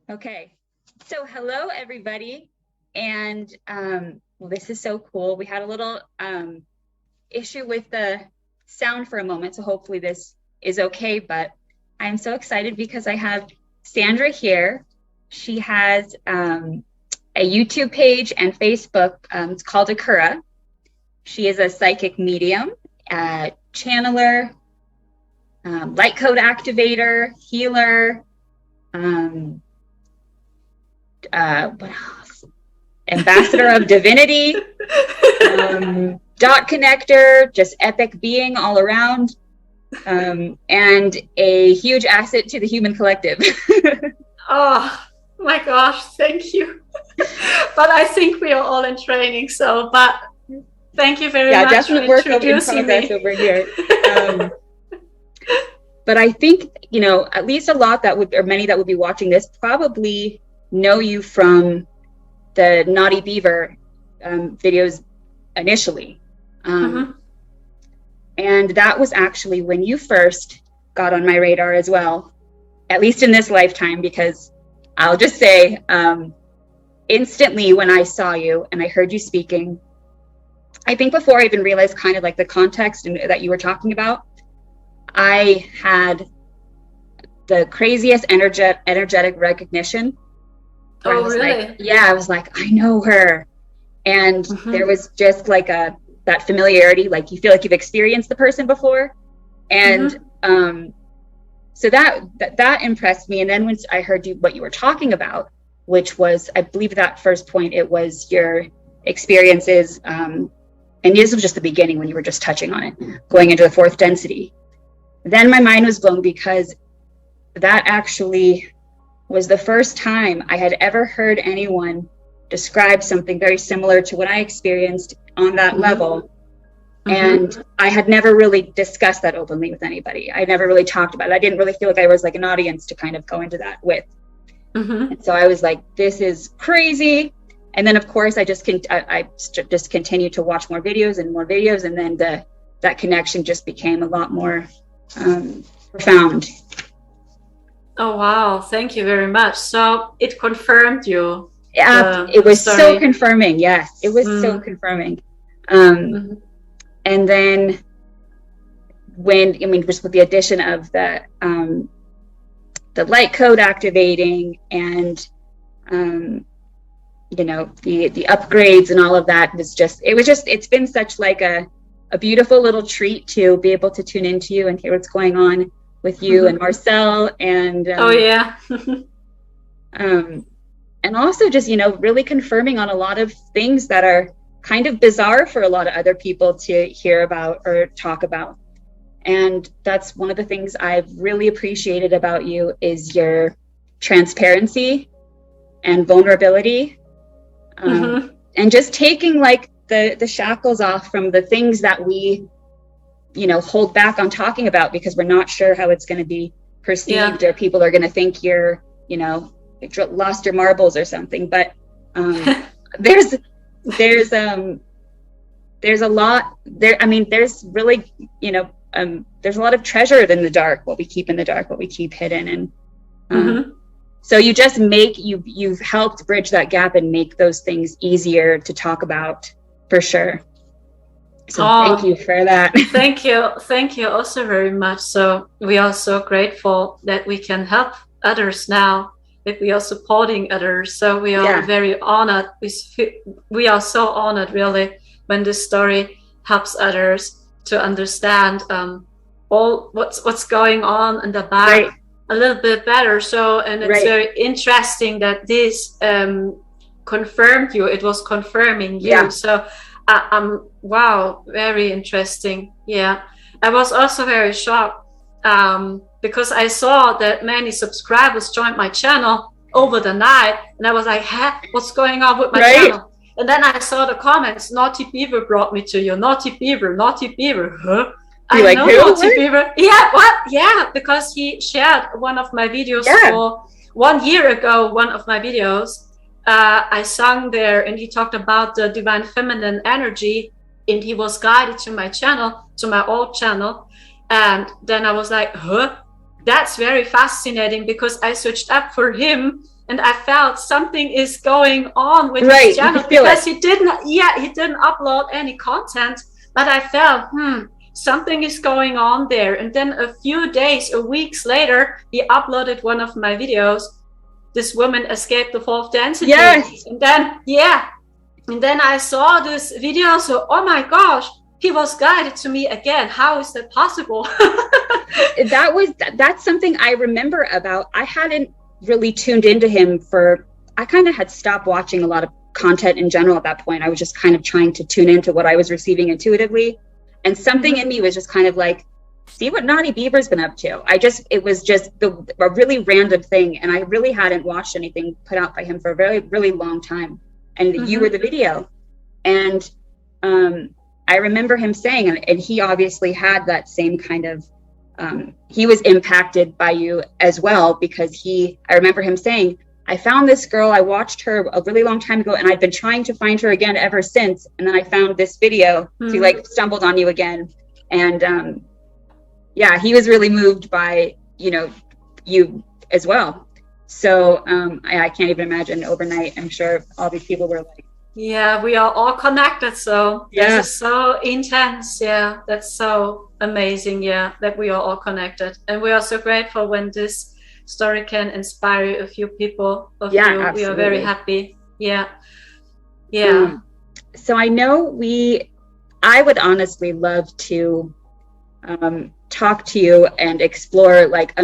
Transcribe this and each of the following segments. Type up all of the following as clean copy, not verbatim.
Okay, so hello everybody, and well, this is so cool. We had a little issue with the sound for a moment, so hopefully this is okay, but I'm so excited because I have Sandra here. She has a YouTube page and Facebook. It's called Akura. She is a psychic medium, channeler, light code activator, healer, what else? Ambassador of divinity, dot connector, just epic being all around, and a huge asset to the human collective. Oh my gosh, thank you. But I think we are all in training, but thank you very much definite for work in introducing progress me. over here. But I think, at least a lot or many that would be watching this probably know you from the Naughty Beaver videos initially. And that was actually when you first got on my radar as well, at least in this lifetime, because I'll just say, instantly when I saw you and I heard you speaking, I think before I even realized kind of like the context that you were talking about, I had the craziest energetic recognition. Oh, really? I was like, I know her. And there was just like that familiarity, like you feel like you've experienced the person before. And so that impressed me. And then once I heard what you were talking about, which was, I believe that first point, it was your experiences. And this was just the beginning when you were just touching on it, going into the fourth density. Then my mind was blown because that actually was the first time I had ever heard anyone describe something very similar to what I experienced on that level. And I had never really discussed that openly with anybody. I never really talked about it. I didn't really feel like I was like an audience to kind of go into that with. And so I was like, this is crazy. And then of course I just continued to watch more videos. And then that connection just became a lot more profound. Oh wow, thank you very much. So it confirmed you. It was so confirming. Yes, it was so confirming. And then just with the addition of the light code activating and the upgrades and all of that it's been such like a beautiful little treat to be able to tune into you and hear what's going on with you and Marcel and and also just really confirming on a lot of things that are kind of bizarre for a lot of other people to hear about or talk about. And that's one of the things I've really appreciated about you is your transparency and vulnerability, and just taking like the shackles off from the things that we hold back on talking about because we're not sure how it's going to be perceived or people are going to think you're lost your marbles or something. But there's a lot there. I mean, there's really there's a lot of treasure in the dark, what we keep in the dark, what we keep hidden. And so you just you've helped bridge that gap and make those things easier to talk about for sure. So thank you for that. Thank you also very much. So we are so grateful that we can help others now, that we are supporting others. So we are very honored. We are so honored really when this story helps others to understand all what's going on in the back a little bit better. So, and it's very interesting that this confirmed you. It was confirming you. So wow, very interesting. Yeah, I was also very shocked because I saw that many subscribers joined my channel over the night, and I was like, what's going on with my channel? And then I saw the comments, Naughty Beaver brought me to you. Naughty Beaver, huh? I know Naughty Beaver. Yeah, what? Yeah, because he shared one of my videos for 1 year ago, one of my videos. I sung there and he talked about the divine feminine energy, and he was guided to my channel, to my old channel. And then I was like, that's very fascinating, because I searched up for him and I felt something is going on with right. his channel because he didn't upload any content, but I felt, something is going on there. And then a few days or weeks later, he uploaded one of my videos. This woman escaped the fourth density. Yes. And then I saw this video. So, oh my gosh, he was guided to me again. How is that possible? That's something I remember about. I hadn't really tuned into him I kind of had stopped watching a lot of content in general at that point. I was just kind of trying to tune into what I was receiving intuitively. And something in me was just kind of like, see what Naughty Beaver's been up to. It was just a really random thing. And I really hadn't watched anything put out by him for a very, really long time. And you were the video. And I remember him saying, and he obviously had that same kind of, he was impacted by you as well, because I remember him saying, I found this girl, I watched her a really long time ago, and I've been trying to find her again ever since. And then I found this video, she stumbled on you again. And he was really moved by, you as well. So I can't even imagine overnight. I'm sure all these people were like, yeah, we are all connected. So this is so intense. Yeah, that's so amazing. Yeah, that we are all connected. And we are so grateful when this story can inspire a few people of you. Absolutely. We are very happy. Yeah. So I know I would honestly love to talk to you and explore like a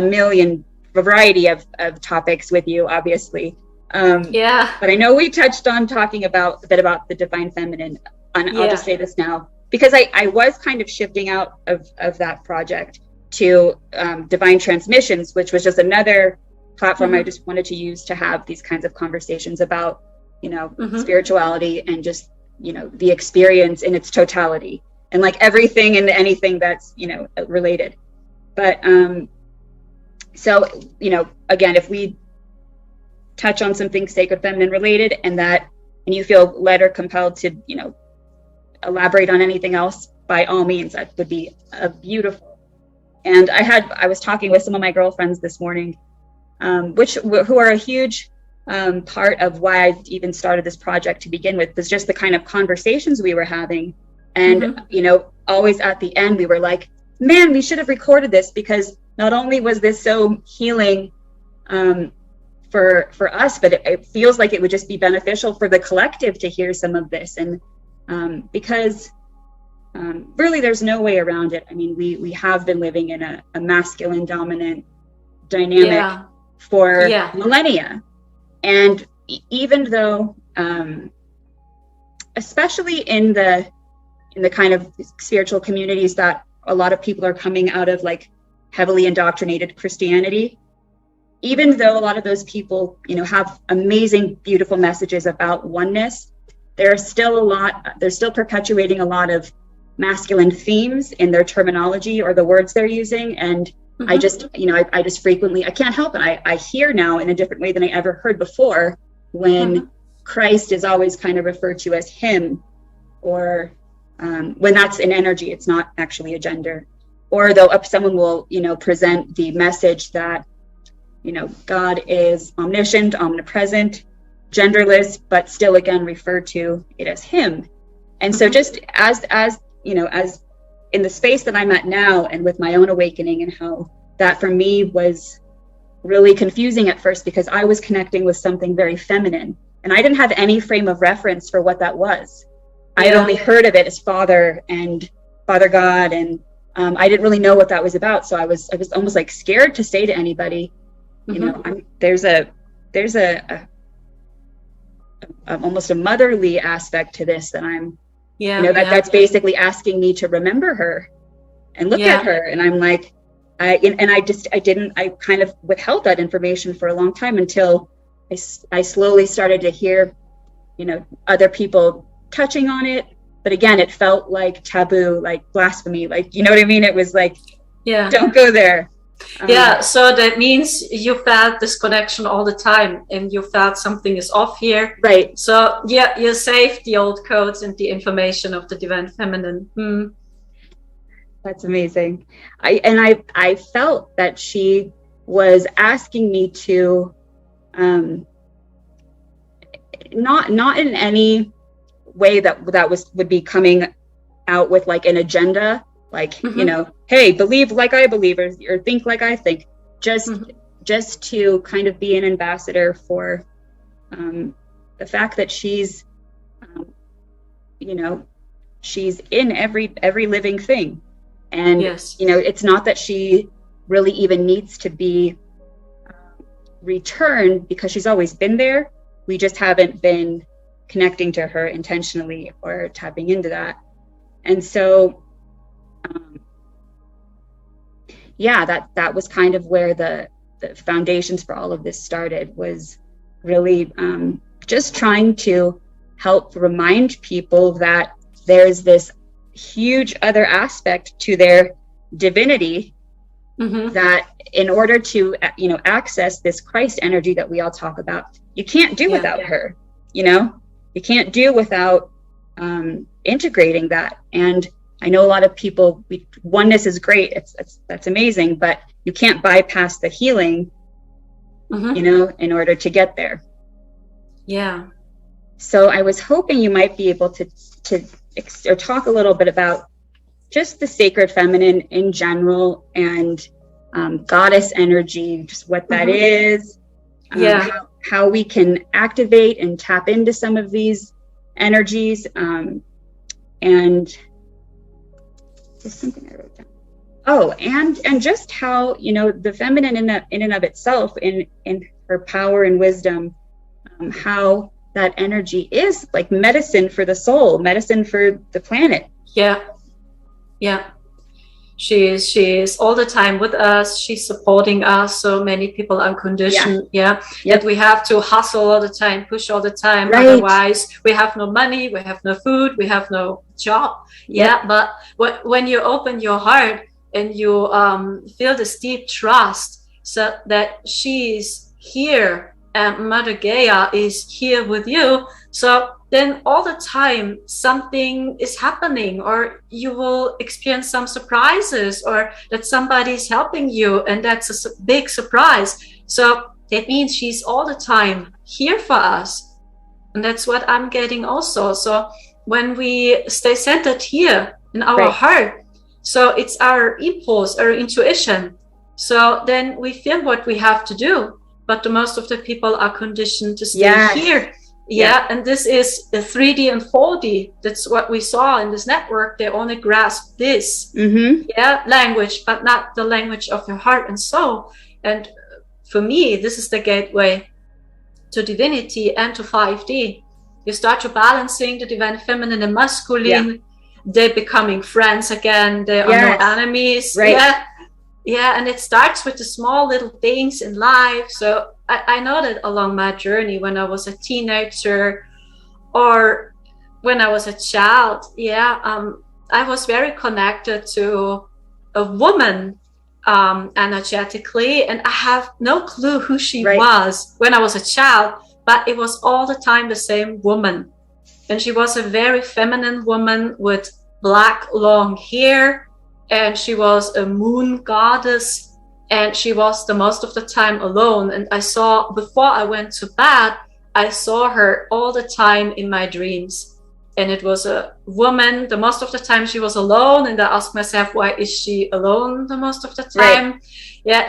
variety of topics with you, obviously. But I know we touched on talking a bit about the divine feminine, and I'll just say this now, because I was kind of shifting out of that project to divine transmissions, which was just another platform I just wanted to use to have these kinds of conversations about, spirituality and just, the experience in its totality, and like everything and anything that's, related. But so, again, if we touch on something sacred feminine related and you feel led or compelled to, elaborate on anything else, by all means, that would be beautiful. And I was talking with some of my girlfriends this morning, who are a huge part of why I even started this project to begin with, was just the kind of conversations we were having. And, always at the end, we were like, man, we should have recorded this, because not only was this so healing for us, but it feels like it would just be beneficial for the collective to hear some of this. And because really there's no way around it. I mean, we have been living in a masculine dominant dynamic for millennia. And even though, especially in the kind of spiritual communities that a lot of people are coming out of, like heavily indoctrinated Christianity, even though a lot of those people, have amazing, beautiful messages about oneness, they're still perpetuating a lot of masculine themes in their terminology or the words they're using. And I just, I just frequently, I can't help it. I hear now in a different way than I ever heard before, when Christ is always kind of referred to as him, or when that's an energy, it's not actually a gender. Or though someone will, present the message that, God is omniscient, omnipresent, genderless, but still again refer to it as him. And so just as in the space that I'm at now, and with my own awakening, and how that for me was really confusing at first, because I was connecting with something very feminine, and I didn't have any frame of reference for what that was. I had only heard of it as Father and Father God, and I didn't really know what that was about. So I was almost like scared to say to anybody, there's almost a motherly aspect to this that I'm, that's basically asking me to remember her and look at her. And I'm like, I kind of withheld that information for a long time, until I slowly started to hear, other people touching on it. But again, it felt like taboo, like blasphemy, like, you know what I mean? It was like, don't go there. So that means you felt this connection all the time, and you felt something is off here. Right. So you saved the old codes and the information of the divine feminine. That's amazing. I felt that she was asking me to not in any way that would be coming out with like an agenda, like, you know, hey, believe like I believe, or think like I think, just to kind of be an ambassador for the fact that she's, you know, she's in every living thing. And, you know, it's not that she really even needs to be returned, because she's always been there. We just haven't been connecting to her intentionally or tapping into that. And so, that was kind of where the foundations for all of this started, was really just trying to help remind people that there's this huge other aspect to their divinity, that in order to, you know, access this Christ energy that we all talk about, you can't do without her. You know, you can't do without integrating that. And I know a lot of people, oneness is great, that's amazing, but you can't bypass the healing, you know, in order to get there. Yeah. So I was hoping you might be able to or talk a little bit about just the sacred feminine in general, and goddess energy, just what that is, how we can activate and tap into some of these energies, and just something I wrote down. Oh, and just how, you know, the feminine in and of itself, in her power and wisdom, how that energy is like medicine for the soul, medicine for the planet. Yeah. She is all the time with us. She's supporting us. So many people unconditional. That we have to hustle all the time, push all the time. Otherwise, we have no money, we have no food, we have no job. But when you open your heart and you feel this deep trust, so that she's here and Mother Gaia is here with you, so then all the time something is happening, or you will experience some surprises, or that somebody's helping you, and that's a big surprise. So that means she's all the time here for us. And that's what I'm getting also. So when we stay centered here in our heart, so it's our impulse, our intuition. So then we feel what we have to do. But the most of the people are conditioned to stay here. And this is the 3D and 4D. That's what we saw in this network. They only grasp this language, but not the language of your heart and soul. And for me, this is the gateway to divinity and to 5D. You start to balancing the divine feminine and masculine. They're becoming friends again. They are no enemies. And it starts with the small little things in life. So I know that along my journey, when I was a teenager or when I was a child, I was very connected to a woman energetically, and I have no clue who she was when I was a child, but it was all the time the same woman. And she was a very feminine woman with black long hair. And she was a moon goddess, and she was the most of the time alone. And I saw, before I went to bed, I saw her all the time in my dreams. And it was a woman, the most of the time she was alone. And I asked myself, why is she alone the most of the time?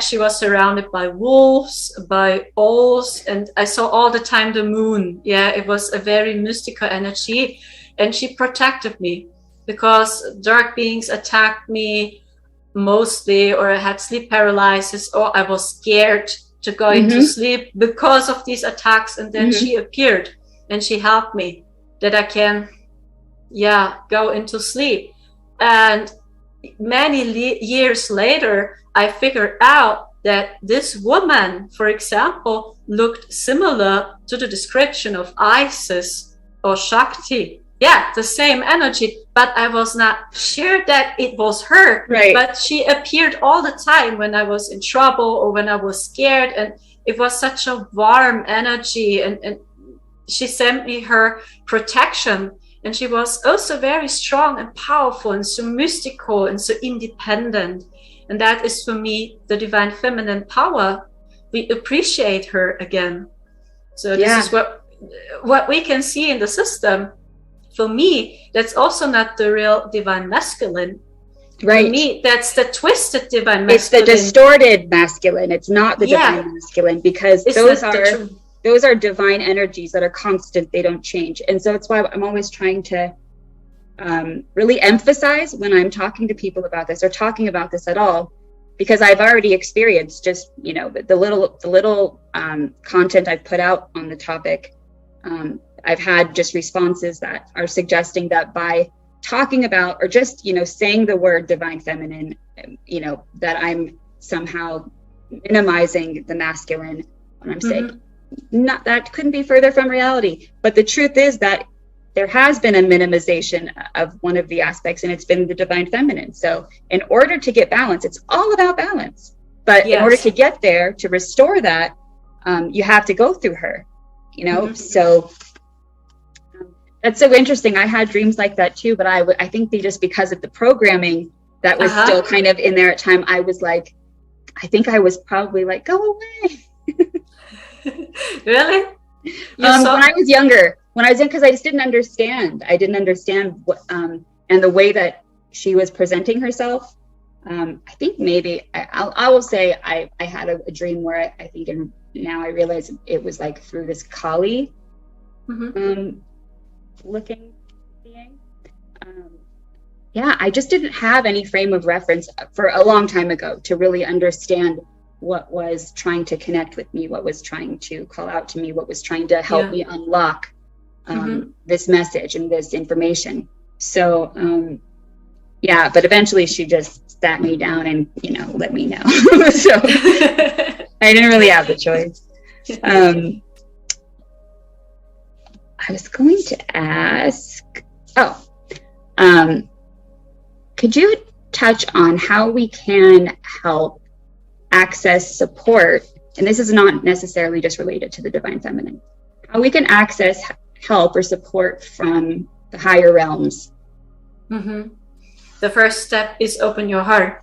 She was surrounded by wolves, by owls, and I saw all the time the moon. It was a very mystical energy, and she protected me. Because dark beings attacked me mostly, or I had sleep paralysis, or I was scared to go into sleep because of these attacks. And then she appeared and she helped me that I can, go into sleep. And many years later, I figured out that this woman, for example, looked similar to the description of Isis or Shakti. The same energy, but I was not sure that it was her. But she appeared all the time when I was in trouble or when I was scared, and it was such a warm energy, and she sent me her protection. And she was also very strong and powerful and so mystical and so independent. And that is, for me, the divine feminine power. We appreciate her again. So this is what what we can see in the system, for me, that's also not the real divine masculine. Right. For me, that's the twisted divine masculine. It's the distorted masculine. It's not the divine masculine, because those are divine energies that are constant. They don't change. And so it's why I'm always trying to really emphasize when I'm talking to people about this, or talking about this at all, because I've already experienced just, you know, the little content I've put out on the topic. I've had just responses that are suggesting that by talking about, or just, you know, saying the word divine feminine, you know, that I'm somehow minimizing the masculine. And I'm saying, not, that couldn't be further from reality. But the truth is that there has been a minimization of one of the aspects, and it's been the divine feminine. So in order to get balance, it's all about balance. But in order to get there, to restore that, you have to go through her, you know. So that's so interesting. I had dreams like that too, but I think just because of the programming that was still kind of in there at time, I was like, I think I was probably like, go away. Really? When I was younger, because I just didn't understand. I didn't understand what, and the way that she was presenting herself. I think maybe I will say I had a dream where I think, and now I realize it was like through this Kali looking being. I just didn't have any frame of reference for a long time ago to really understand what was trying to connect with me, what was trying to call out to me, what was trying to help me unlock this message and this information. So but eventually she just sat me down and, you know, let me know. So I didn't really have the choice. I was going to ask, could you touch on how we can help access support? And this is not necessarily just related to the divine feminine. How we can access help or support from the higher realms. The first step is open your heart,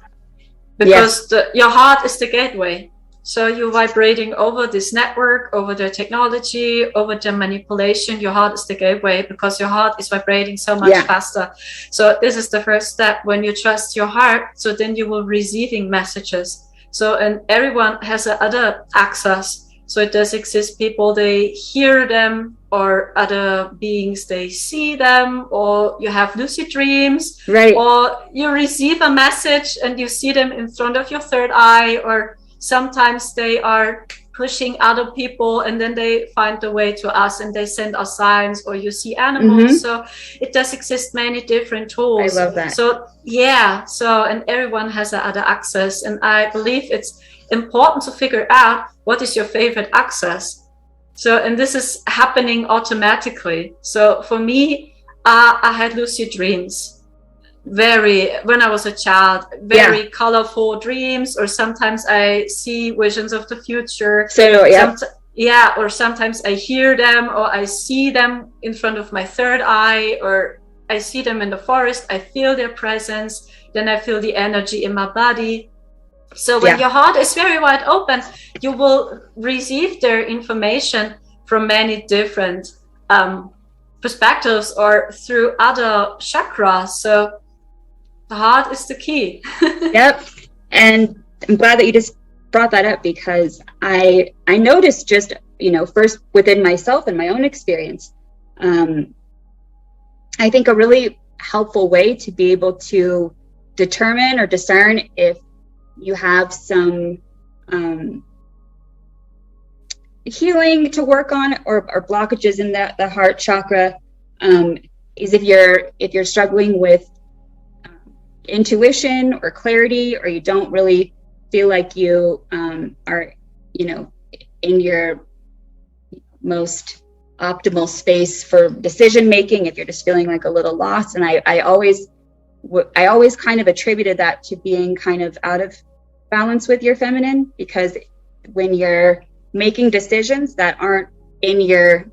because your heart is the gateway. So you're vibrating over this network, over the technology, over the manipulation. Your heart is the gateway, because your heart is vibrating so much faster. So this is the first step. When you trust your heart, so then you will receiving messages. So, and everyone has other access. So it does exist people, they hear them, or other beings, they see them, or you have lucid dreams, or you receive a message and you see them in front of your third eye, or sometimes they are pushing other people and then they find the way to us and they send us signs, or you see animals. So it does exist many different tools. I love that. So and everyone has other access, and I believe it's important to figure out what is your favorite access. So, and this is happening automatically. So for me, I had lucid dreams. When I was a child, very colorful dreams, or sometimes I see visions of the future. Or sometimes I hear them, or I see them in front of my third eye, or I see them in the forest. I feel their presence, then I feel the energy in my body. So when your heart is very wide open, you will receive their information from many different perspectives, or through other chakras. So the heart is the key. And I'm glad that you just brought that up, because I noticed just, you know, first within myself and my own experience, I think a really helpful way to be able to determine or discern if you have some healing to work on, or blockages in the heart chakra, is if you're struggling with intuition or clarity, or you don't really feel like you are, you know, in your most optimal space for decision making, if you're just feeling like a little lost. And I always kind of attributed that to being kind of out of balance with your feminine, because when you're making decisions that aren't in your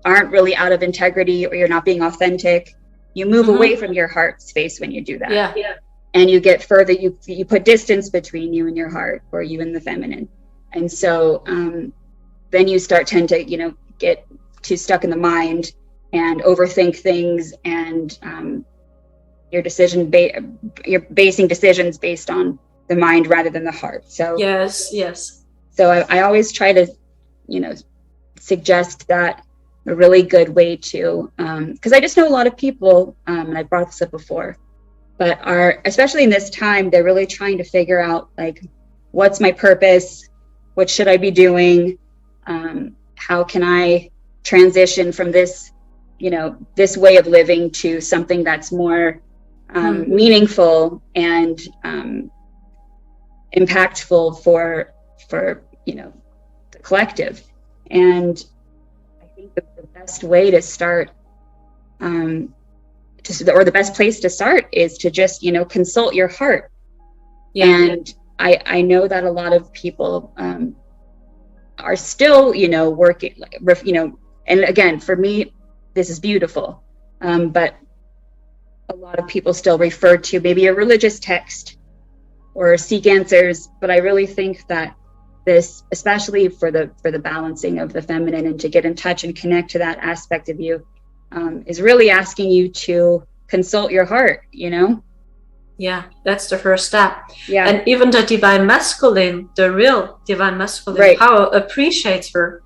aren't really out of integrity, or you're not being authentic, you move away from your heart space when you do that. And you get further, you put distance between you and your heart, or you and the feminine. And so then you tend to, get too stuck in the mind and overthink things, and you're basing decisions based on the mind rather than the heart. So yes. So I always try to, suggest that a really good way to, because I just know a lot of people, and I brought this up before, but especially in this time, they're really trying to figure out, like, what's my purpose? What should I be doing? How can I transition from this, this way of living to something that's more meaningful and impactful for the collective. And I think the best way to start, or the best place to start, is to just consult your heart. And I know that a lot of people are still working, and again, for me, this is beautiful, but a lot of people still refer to maybe a religious text or seek answers. But I really think that this, especially for the balancing of the feminine and to get in touch and connect to that aspect of you, is really asking you to consult your heart. Yeah, that's the first step. Yeah. And even the divine masculine, the real divine masculine, right. Power appreciates her.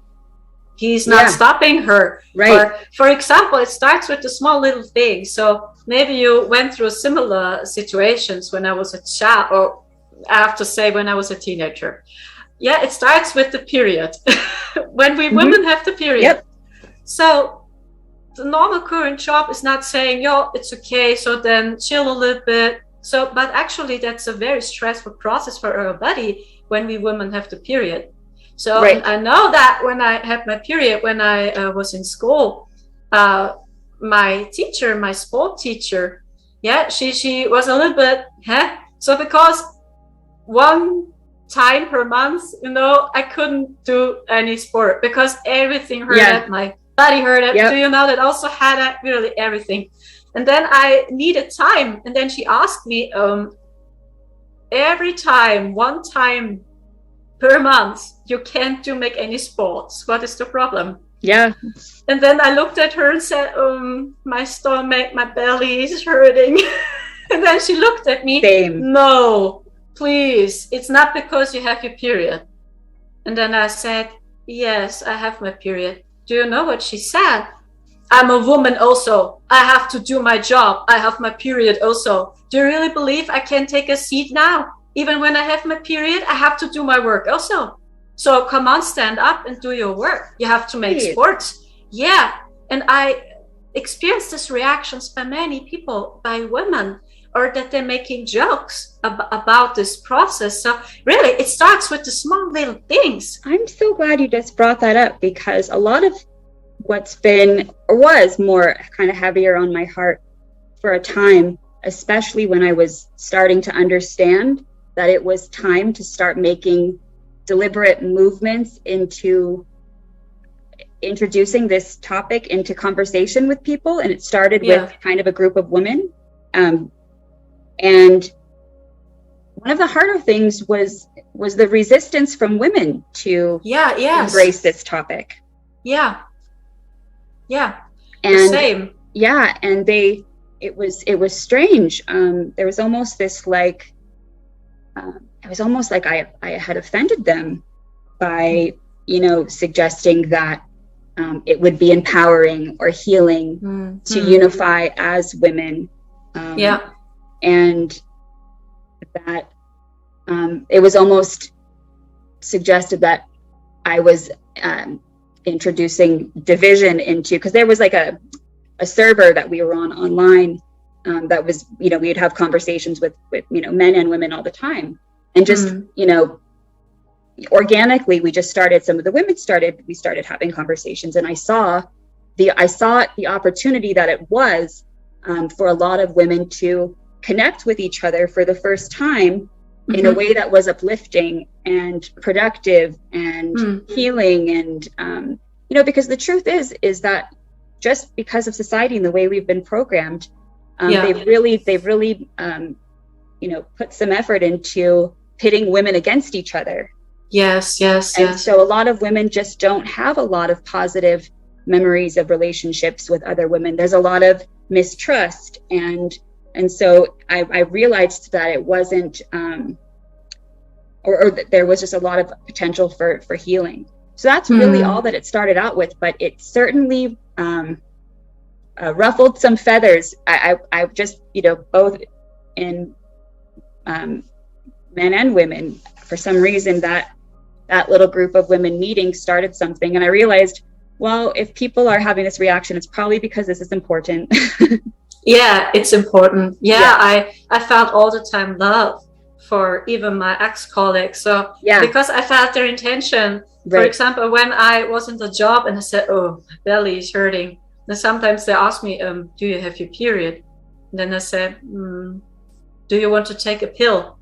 He's not stopping her. Right. Or, for example, it starts with the small little things. So maybe you went through similar situations when I was a child, or I have to say when I was a teenager. Yeah, it starts with the period. When we women have the period. Yep. So the normal current job is not saying, yo, it's okay, so then chill a little bit. So, but actually that's a very stressful process for our body when we women have the period. So I know that when I had my period, when I was in school, my teacher, my sport teacher, she was a little bit, So because one time per month, I couldn't do any sport because everything hurt, my body hurt. Do you know that also had really everything? And then I needed time. And then she asked me, every time, one time per month, you can't make any sports. What is the problem? Yeah. And then I looked at her and said, my stomach, my belly is hurting. And then she looked at me. Same. No, please. It's not because you have your period. And then I said, yes, I have my period. Do you know what she said? I'm a woman also. I have to do my job. I have my period also. Do you really believe I can take a seat now? Even when I have my period, I have to do my work also. So come on, stand up and do your work. You have to make sports. Yeah. And I experienced these reactions by many people, by women, or that they're making jokes about this process. So really, it starts with the small little things. I'm so glad you just brought that up, because a lot of what's been or was more kind of heavier on my heart for a time, especially when I was starting to understand that it was time to start making deliberate movements into introducing this topic into conversation with people. And it started with kind of a group of women. And one of the harder things was the resistance from women to embrace this topic. Yeah. And the same. Yeah. And it was strange. There was almost this like, it was almost like I had offended them by, suggesting that it would be empowering or healing to unify as women. And that it was almost suggested that I was introducing division into, because there was like a server that we were on online that was, we'd have conversations with men and women all the time. And just, organically, we started having conversations, and I saw the opportunity that it was for a lot of women to connect with each other for the first time in a way that was uplifting and productive and healing. And, because the truth is that just because of society and the way we've been programmed, they've really put some effort into pitting women against each other. Yes, yes, And yes. so a lot of women just don't have a lot of positive memories of relationships with other women. There's a lot of mistrust, and so I realized that it wasn't, or that there was just a lot of potential for healing. So that's really all that it started out with, but it certainly ruffled some feathers. I just, both in men and women, for some reason that little group of women meeting started something. And I realized, well, if people are having this reaction, it's probably because this is important. Yeah, it's important. Yeah, I felt all the time love for even my ex-colleagues. So because I felt their intention. For example, when I was in the job and I said, oh, my belly is hurting. And sometimes they ask me, do you have your period? And then I said, do you want to take a pill?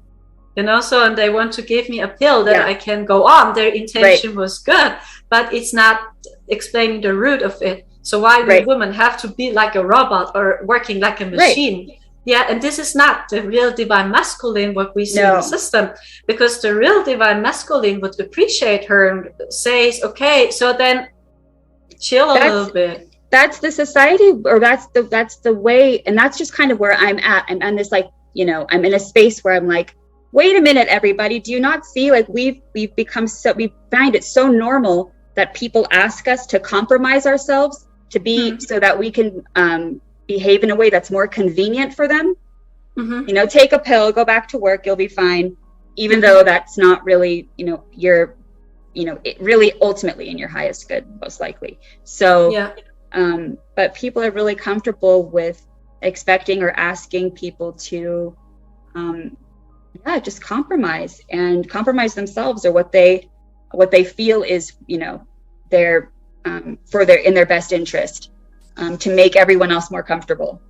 So, and they want to give me a pill that I can go on. Their intention was good, but it's not explaining the root of it. So why do women have to be like a robot or working like a machine? Yeah, and this is not the real divine masculine, what we see in the system, because the real divine masculine would appreciate her and says, okay, so then chill a little bit. That's the society, or that's the way, and that's just kind of where I'm at. I'm on this, like, I'm in a space where I'm like, wait a minute, everybody, do you not see, like, we find it so normal that people ask us to compromise ourselves to be so that we can behave in a way that's more convenient for them. Take a pill, go back to work, you'll be fine, even though that's not really, your, it really ultimately in your highest good, most likely. So, but people are really comfortable with expecting or asking people to, just compromise themselves, or what they feel is, their in their best interest, to make everyone else more comfortable.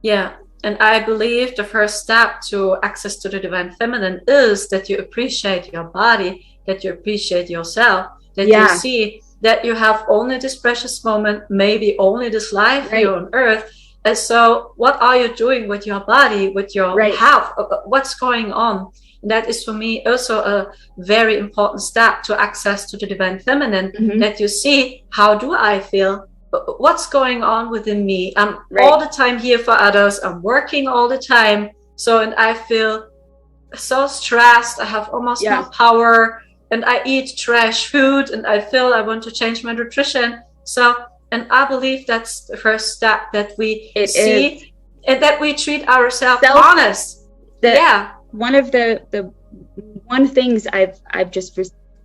Yeah, and I believe the first step to access to the divine feminine is that you appreciate your body, that you appreciate yourself, that you see that you have only this precious moment, maybe only this life here on earth. And so what are you doing with your body, with your health? What's going on? That is for me also a very important step to access to the divine feminine, that you see, how do I feel? What's going on within me? I'm all the time here for others. I'm working all the time. So, and I feel so stressed. I have almost no power, and I eat trash food, and I feel I want to change my nutrition. So, and I believe that's the first step, that we see and that we treat ourselves honest. One of the things I've just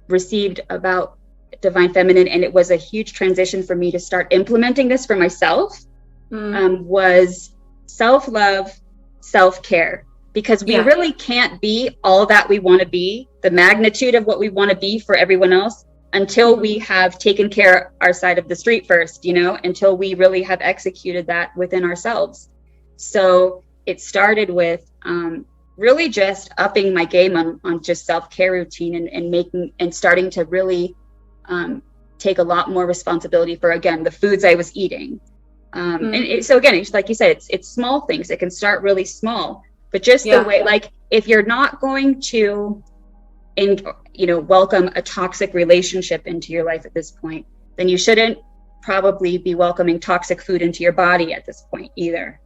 received about divine feminine, and it was a huge transition for me to start implementing this for myself, was self-love, self-care, because we really can't be all that we want to be, the magnitude of what we want to be for everyone else, until we have taken care of our side of the street first, until we really have executed that within ourselves. So it started with really just upping my game on just self-care routine, and starting to really take a lot more responsibility for, again, the foods I was eating. So again, it's like you said, it's small things. It can start really small, but just the way, like, if you're not going to welcome a toxic relationship into your life at this point, then you shouldn't probably be welcoming toxic food into your body at this point either.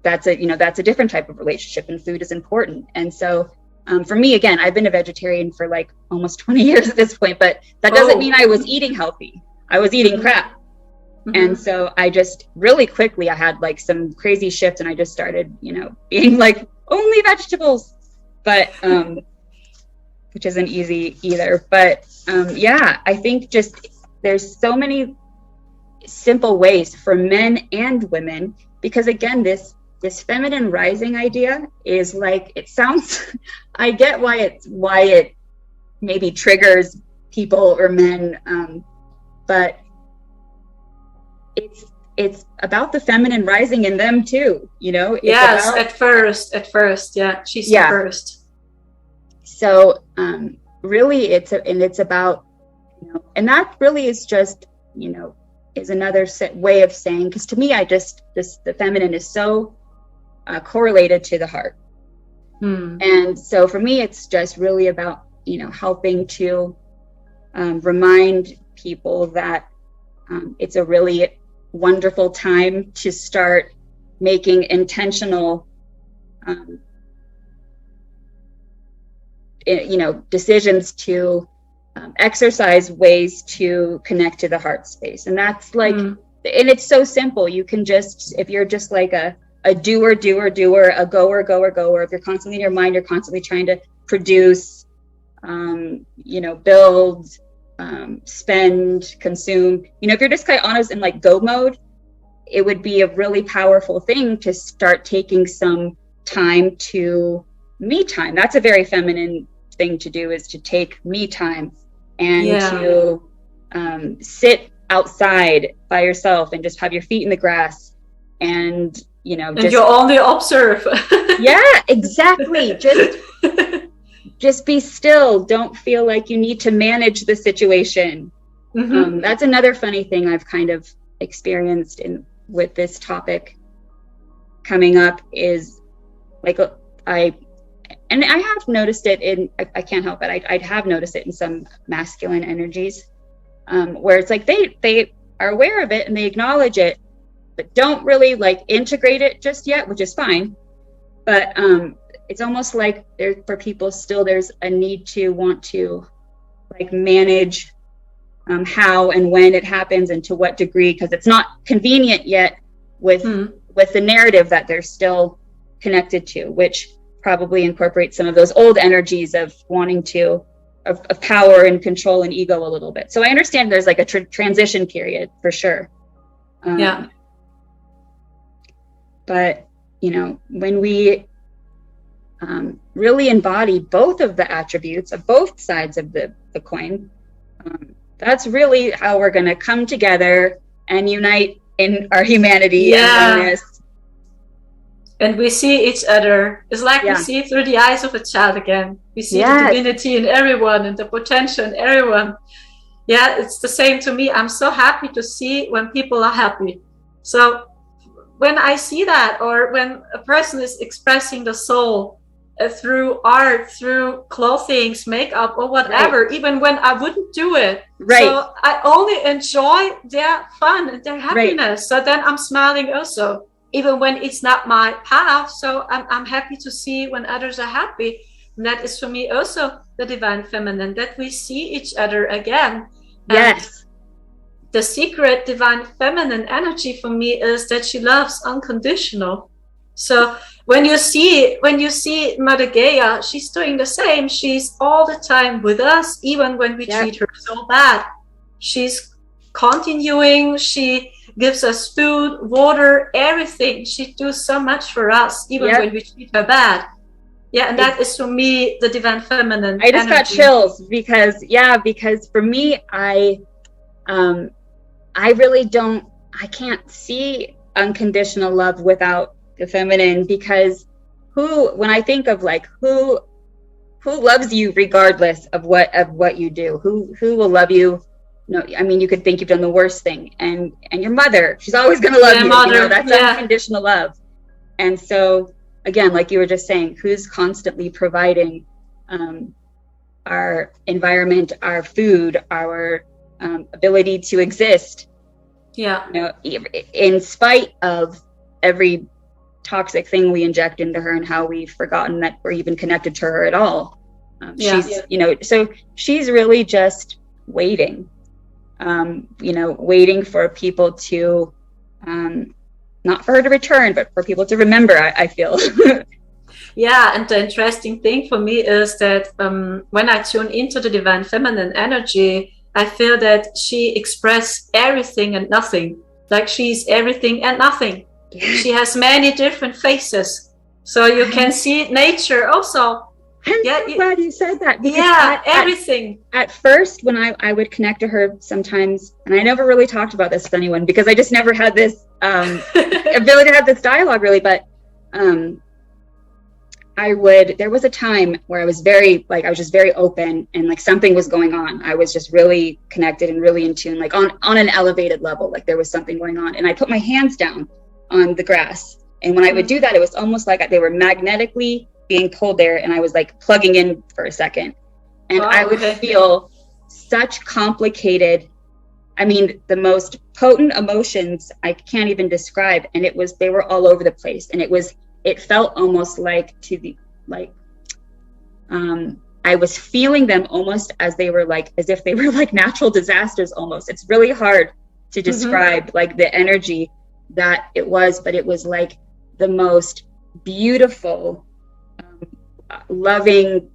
That's a different type of relationship, and food is important. And so for me, again, I've been a vegetarian for like almost 20 years at this point, but that doesn't mean I was eating healthy. I was eating crap. And so I just really quickly, I had like some crazy shift, and I just started, being like only vegetables, but which isn't easy either. But I think just there's so many simple ways for men and women, because again, this feminine rising idea is like, it sounds, I get why it maybe triggers people or men, but it's about the feminine rising in them too, Yes, at first, she's the first. So really it's about, and that really is just, is another way of saying, because to me, the feminine is so correlated to the heart. And so for me, it's just really about, helping to remind people that it's a really wonderful time to start making intentional decisions to exercise ways to connect to the heart space. And that's like, and it's so simple. You can just, if you're just like a doer, a goer, if you're constantly in your mind, you're constantly trying to produce, build, spend, consume, if you're just kind of honest in like go mode, it would be a really powerful thing to start taking some time to me time. That's a very feminine thing to do, is to take me time and to sit outside by yourself and just have your feet in the grass and and you only observe. Yeah, exactly. Just be still. Don't feel like you need to manage the situation. That's another funny thing I've kind of experienced with this topic coming up, is like I have noticed it in, I can't help it, I have noticed it in some masculine energies, where it's like they are aware of it and they acknowledge it, but don't really like integrate it just yet, which is fine. But it's almost like for people still there's a need to want to like manage how and when it happens and to what degree, because it's not convenient yet with the narrative that they're still connected to, which probably incorporates some of those old energies of wanting to of power and control and ego a little bit. So I understand there's like a transition period for sure. But when we really embody both of the attributes of both sides of the coin, that's really how we're going to come together and unite in our humanity and oneness. And we see each other. It's like we see through the eyes of a child again. We see the divinity in everyone and the potential in everyone. Yeah, it's the same to me. I'm so happy to see when people are happy. So when I see that, or when a person is expressing the soul through art, through clothing, makeup, or whatever, even when I wouldn't do it. So I only enjoy their fun and their happiness. So then I'm smiling also, even when it's not my path. So I'm happy to see when others are happy. And that is for me also the divine feminine, that we see each other again. And the secret divine feminine energy for me is that she loves unconditional. So when you see Mother Gaia, she's doing the same. She's all the time with us, even when we treat her so bad. She's continuing. She gives us food, water, everything. She does so much for us, even when we treat her bad. Yeah, and that is for me the divine feminine. I just got chills because for me, I really I can't see unconditional love without the feminine, because when I think of like who loves you regardless of what you do, who will love you. No, I mean, you could think you've done the worst thing, and your mother, she's always going to love you. Mother, that's unconditional love. And so again, like you were just saying, who's constantly providing our environment, our food, our ability to exist. In spite of every toxic thing we inject into her and how we've forgotten that we're even connected to her at all. So she's really just waiting, waiting for people to, not for her to return, but for people to remember, I feel. And the interesting thing for me is that when I tune into the divine feminine energy, I feel that she expresses everything and nothing. Like she's everything and nothing. She has many different faces. So you can see nature also. I'm so glad you said that. Everything. At first, when I would connect to her sometimes, and I never really talked about this with anyone because I just never had this ability to have this dialogue really, but there was a time where I was just very open, and like something was going on. I was just really connected and really in tune, like on an elevated level, like there was something going on. And I put my hands down on the grass. And when I would do that, it was almost like they were magnetically being pulled there, and I was like plugging in for a second, and I would feel such complicated, I mean, the most potent emotions I can't even describe. And they were all over the place. And it felt almost like I was feeling them almost as if they were like natural disasters almost. It's really hard to describe like the energy that it was, but it was like the most beautiful, loving,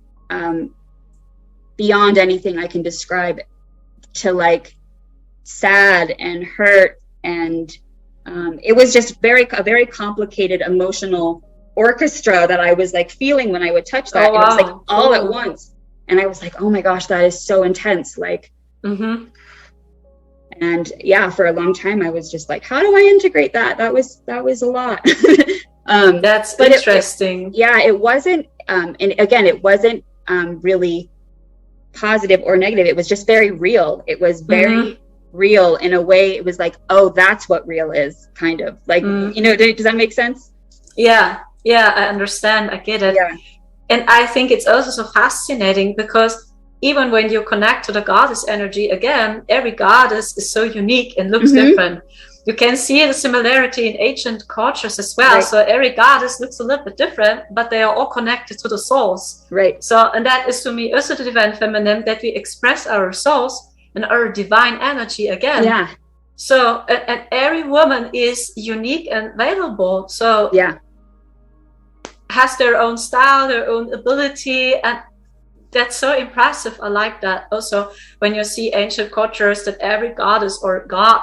beyond anything I can describe, to like sad and hurt, and it was just a very complicated emotional orchestra that I was like feeling when I would touch that. It was like all at once, and I was like, oh my gosh, that is so intense, like. And yeah, for a long time I was just like, how do I integrate that? That was a lot. That's interesting. It wasn't and again, it wasn't really positive or negative. It was just very real. It was very real in a way. It was like, oh, that's what real is, kind of like, you know, does that make sense? Yeah, I understand. I get it. Yeah. And I think it's also so fascinating because even when you connect to the goddess energy, again, every goddess is so unique and looks different. You can see the similarity in ancient cultures as well. Right. So every goddess looks a little bit different, but they are all connected to the souls. Right. So, and that is to me also the divine feminine, that we express our souls and our divine energy again. Yeah. So, and every woman is unique and valuable. So, yeah, has their own style, their own ability, and that's so impressive. I like that. Also, when you see ancient cultures, that every goddess or god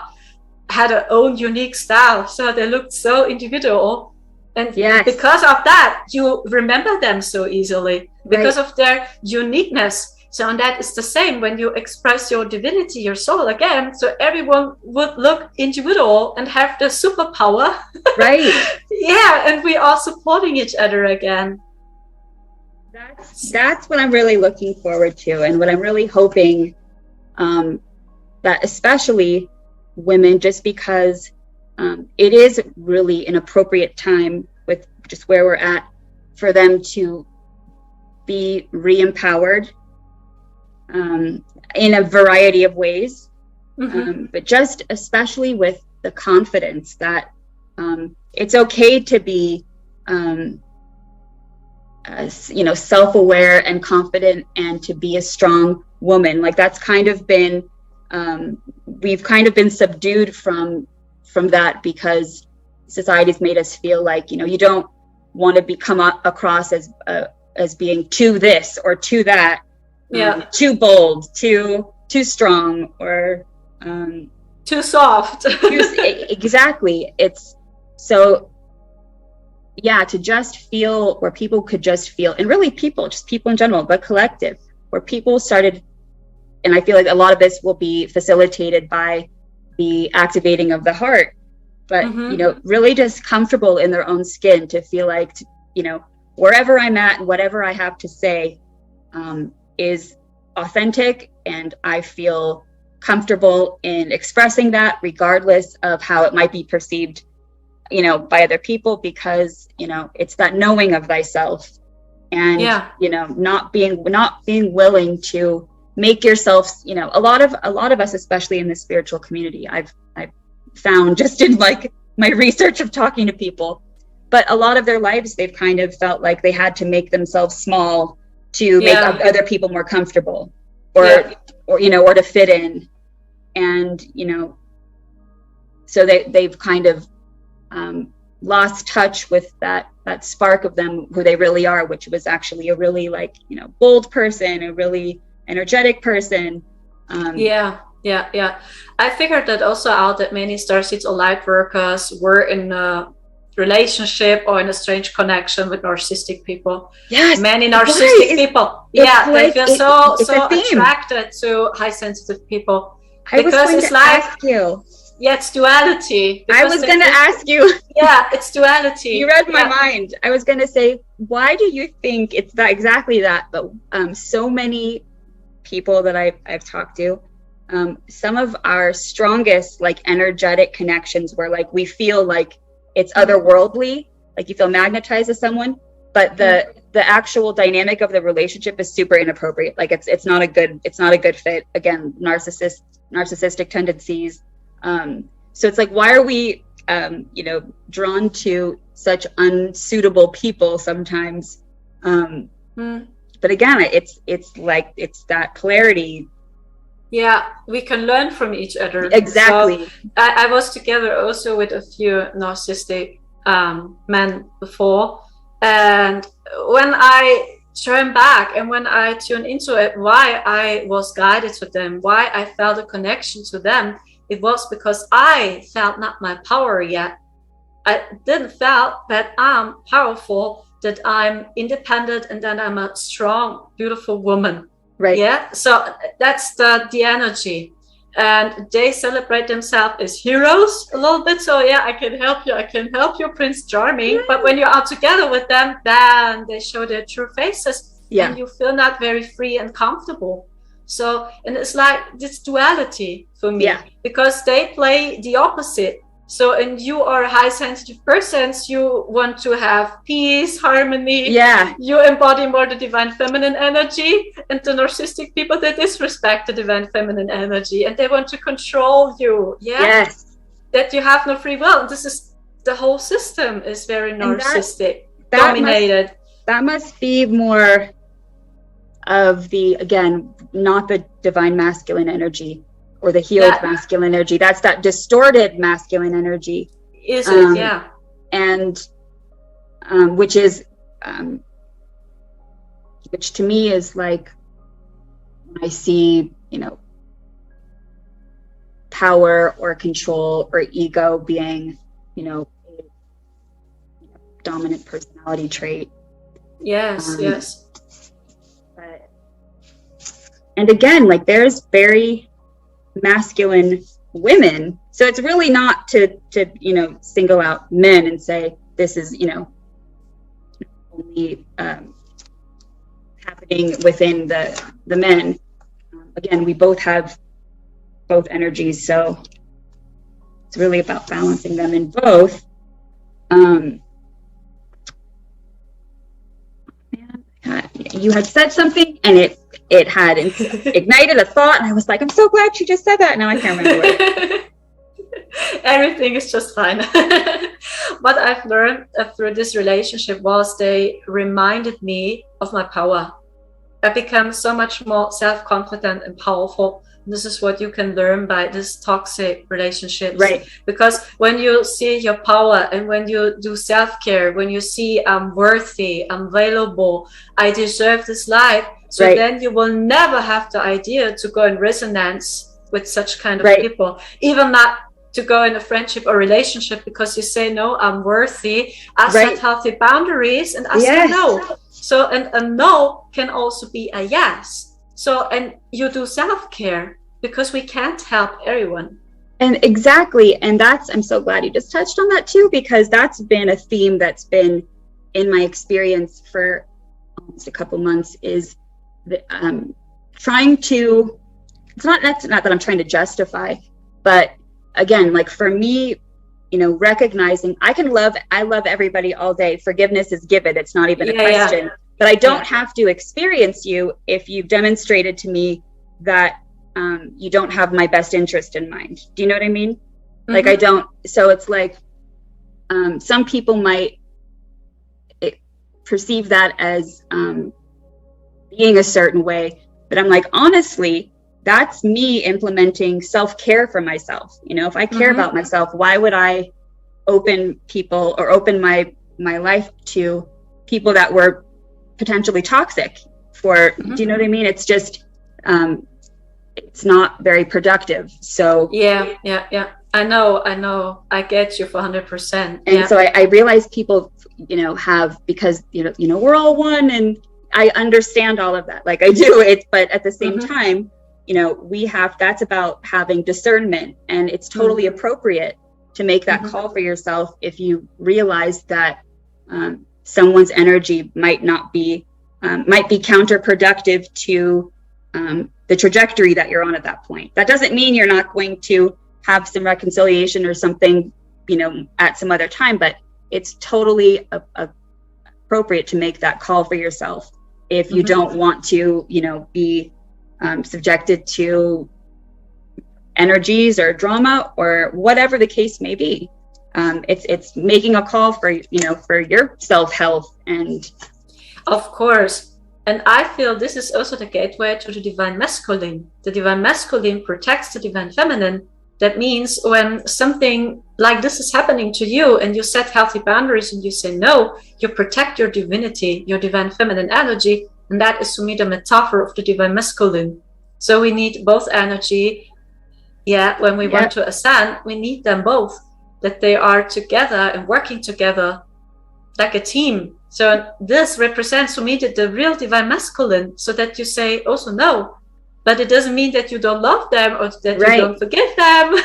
had their own unique style, so they looked so individual, and because of that you remember them so easily, because of their uniqueness. So, and that is the same when you express your divinity, your soul again, so everyone would look individual and have the superpower, right? Yeah, and we are supporting each other again. That's what I'm really looking forward to, and what I'm really hoping, that especially women, just because it is really an appropriate time with just where we're at, for them to be re-empowered in a variety of ways, but just especially with the confidence that it's okay to be you know, self-aware and confident, and to be a strong woman. Like, that's kind of been we've kind of been subdued from that, because society's made us feel like, you know, you don't want to come across as being too this or too that, too bold, too strong, or too soft. Exactly. It's so, yeah, to just feel where people could just feel, and really people in general, but collective, where people started. And I feel like a lot of this will be facilitated by the activating of the heart, but you know, really just comfortable in their own skin, to feel like, you know, wherever I'm at and whatever I have to say is authentic, and I feel comfortable in expressing that, regardless of how it might be perceived, you know, by other people, because, you know, it's that knowing of thyself, and you know, not being willing to make yourself, you know, a lot of us, especially in the spiritual community, I've found, just in like my research of talking to people, but a lot of their lives, they've kind of felt like they had to make themselves small to make other people more comfortable, or you know, or to fit in. And, you know, so they've kind of lost touch with that spark of them, who they really are, which was actually a really, like, you know, bold person, a really energetic person. I figured that also out, that many starseeds or light workers were in a relationship or in a strange connection with narcissistic people. Yes, many narcissistic people. They feel so attracted to high sensitive people, because it's like, it's duality. I was going to ask you. It's duality. You read my mind. I was going to say, why do you think it's that, exactly that? But so many people that I've talked to, some of our strongest, like, energetic connections, where like we feel like it's otherworldly, like you feel magnetized to someone, but the the actual dynamic of the relationship is super inappropriate. Like it's not a good fit. Again, narcissistic tendencies. So it's like, why are we, drawn to such unsuitable people sometimes? But again, it's like, it's that polarity. Yeah, we can learn from each other. Exactly. So I was together also with a few narcissistic men before. And when I turn back and when I tune into it, why I was guided to them, why I felt a connection to them, it was because I felt not my power yet. I didn't felt that I'm powerful, that I'm independent, and that I'm a strong, beautiful woman. Right. Yeah. So that's the energy. And they celebrate themselves as heroes a little bit. So yeah, I can help you, Prince Charming. Yeah. But when you are together with them, then they show their true faces. Yeah. And you feel not very free and comfortable. So, and it's like this duality for me, because they play the opposite. So, and you are a high sensitive person, you want to have peace, harmony. Yeah. You embody more the divine feminine energy, and the narcissistic people, they disrespect the divine feminine energy and they want to control you. Yeah. Yes. That you have no free will. This is, the whole system is very narcissistic, dominated. That must be more of the, again, not the divine masculine energy or the healed masculine energy. That's that distorted masculine energy. Is it? Yeah. And which is, which to me is like, when I see, power or control or ego being, a dominant personality trait. Yes, yes. But, and again, like there's very masculine women, so it's really not to single out men and say this is only happening within the men. Again, we both have both energies, so it's really about balancing them in both. You had said something and it had ignited a thought, and I was like, I'm so glad she just said that. Now I can't remember it. Everything is just fine. What I've learned through this relationship was they reminded me of my power. I become so much more self-confident and powerful. This is what you can learn by this toxic relationships. Right. Because when you see your power and when you do self-care, when you see I'm worthy, I'm valuable, I deserve this life. So then you will never have the idea to go in resonance with such kind of people. Even not to go in a friendship or relationship, because you say, no, I'm worthy. I set healthy boundaries and I say no. So, and a no can also be a yes. So, and you do self-care, because we can't help everyone. And exactly. And I'm so glad you just touched on that too, because that's been a theme that's been in my experience for almost a couple months, is trying to, that's not that I'm trying to justify, but again, like for me, recognizing I love everybody all day. Forgiveness is given. It's not even a question. Yeah. But I don't have to experience you if you've demonstrated to me that you don't have my best interest in mind. Do you know what I mean? Mm-hmm. Like I don't. So it's like some people might perceive that as being a certain way. But I'm like, honestly, that's me implementing self-care for myself. If I care about myself, why would I open people or open my life to people that were potentially toxic for, do you know what I mean? It's just, it's not very productive. So yeah. I know. I get you for 100%. And so I realize people, have, because, we're all one, and I understand all of that. Like I do it, but at the same time, that's about having discernment, and it's totally appropriate to make that call for yourself if you realize that someone's energy might be counterproductive to the trajectory that you're on at that point. That doesn't mean you're not going to have some reconciliation or something, at some other time, but it's totally appropriate to make that call for yourself if you don't want to, be subjected to energies or drama or whatever the case may be. It's making a call for your self-health. And of course. And I feel this is also the gateway to the divine masculine. The divine masculine protects the divine feminine. That means when something like this is happening to you and you set healthy boundaries and you say no, you protect your divinity, your divine feminine energy. And that is, to me, the metaphor of the divine masculine. So we need both energy. Yeah, when we want to ascend, we need them both, that they are together and working together like a team. So this represents, to me, the real divine masculine, so that you say also no, but it doesn't mean that you don't love them or that you don't forgive them.